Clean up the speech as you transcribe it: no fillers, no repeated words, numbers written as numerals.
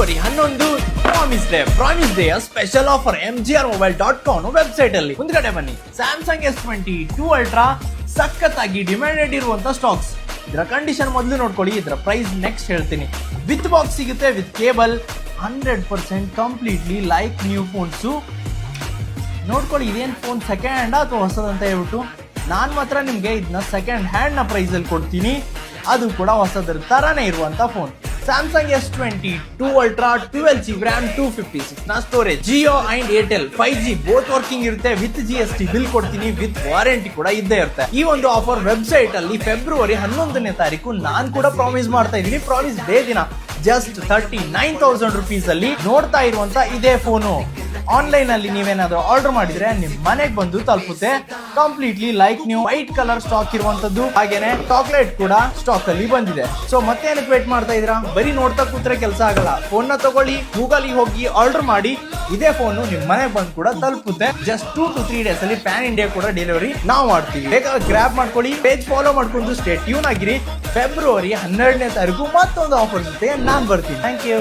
February 11 promise day special offer mgrmobile.com website ಅಲ್ಲಿ ಮುಂದ್ಗಡೆ ಬನ್ನಿ. ಸ್ಯಾಮ್ಸಂಗ್ S22 ಅಲ್ಟ್ರಾ ಸಖತ್ತಾಗಿ ಡಿಮ್ಯಾಂಡೆಡ್ ಇರುವಂತ ಸ್ಟಾಕ್ಸ್. ಇದರ ಕಂಡೀಷನ್ ಮೊದಲು ನೋಡ್ಕೊಳ್ಳಿ, ಇದರ ಪ್ರೈಸ್ ನೆಕ್ಸ್ಟ್ ಹೇಳ್ತೀನಿ. ವಿತ್ ಬಾಕ್ಸ್ ಸಿಗುತ್ತೆ, with cable, 100% completely like new phones. ನೋಡ್ಕೊಳ್ಳಿ, ಇದೇನು ಫೋನ್ ಸೆಕೆಂಡ್ ಹ್ಯಾಂಡ್ ಅಥವಾ ಹೊಸದಂತ ಹೇಳ್ಬಿಟ್ಟು ನಾನು ಮಾತ್ರ ನಿಮಗೆ ಇದನ್ನ ಸೆಕೆಂಡ್ ಹ್ಯಾಂಡ್ ನ ಪ್ರೈಸ್ ಅಲ್ಲಿ ಕೊಡ್ತೀನಿ. ಅದು ಕೂಡ ಹೊಸದ್ರ ತರಾನೇ ಇರುವಂತ phone. Samsung S22 ultra 12GB RAM 256 ನ storage. Jio and Airtel 5G both working ಇರುತ್ತೆ. ವಿತ್ GST ಬಿಲ್ ಕೊಡ್ತೀನಿ, ವಿತ್ ವಾರಂಟಿ ಕೂಡ ಇದ್ದೇ ಇರುತ್ತೆ. ಈ ಒಂದು ಆಫರ್ ವೆಬ್ಸೈಟ್ ಅಲ್ಲಿ ಫೆಬ್ರವರಿ 11 ನಾನು ಕೂಡ ಪ್ರಾಮಿಸ್ ಮಾಡ್ತಾ ಇದ್ದೀನಿ. ಪ್ರಾಮಿಸ್ ಡೇ ದಿನ ಜಸ್ಟ್ 39,000 rupees ಅಲ್ಲಿ ನೋಡ್ತಾ ಇರುವಂತ ಇದೇ ಫೋನು ಆನ್ಲೈನ್ ಅಲ್ಲಿ ನೀವೇನಾದ್ರೂ ಆರ್ಡರ್ ಮಾಡಿದ್ರೆ ನಿಮ್ ಮನೆಗೆ ಬಂದು ತಲುಪುತ್ತೆ. Completely like new white colour stock ಇರುವಂತದ್ದು, ಹಾಗೇನೆ ಚಾಕ್ಲೇಟ್ ಕೂಡ ಸ್ಟಾಕ್ ಅಲ್ಲಿ ಬಂದಿದೆ. ಸೊ ಮತ್ತೆ ಏನಕ್ಕೆ ವೇಟ್ ಮಾಡ್ತಾ ಇದ್ದೀರಾ? ಬರೀ ನೋಡ್ತಾ ಕೂತ್ರೆ ಕೆಲಸ ಆಗಲ್ಲ. ಫೋನ್ ನ ತಗೊಳ್ಳಿ, ಗೂಗಲ್ ಹೋಗಿ ಆರ್ಡರ್ ಮಾಡಿ, ಇದೇ ಫೋನ್ ನಿಮ್ ಮನೆಗೆ ಬಂದು ಕೂಡ ತಲುಪುತ್ತೆ. ಜಸ್ಟ್ 2 to 3 days ಅಲ್ಲಿ ಪ್ಯಾನ್ ಇಂಡಿಯಾ ಕೂಡ ಡೆಲಿವರಿ ನಾವು ಮಾಡ್ತೀವಿ. ಬೇಕಾದ್ರೆ ಗ್ರಾಬ್ ಮಾಡ್ಕೊಳ್ಳಿ, ಪೇಜ್ ಫಾಲೋ ಮಾಡ್ಕೊಂಡು ಸ್ಟೇ ಟ್ಯೂನ್ ಆಗಿರಿ. ಫೆಬ್ರವರಿ 12 ಮತ್ತೊಂದು ಆಫರ್ ಜೊತೆ ನಾನ್ ಬರ್ತೀನಿ. Thank you.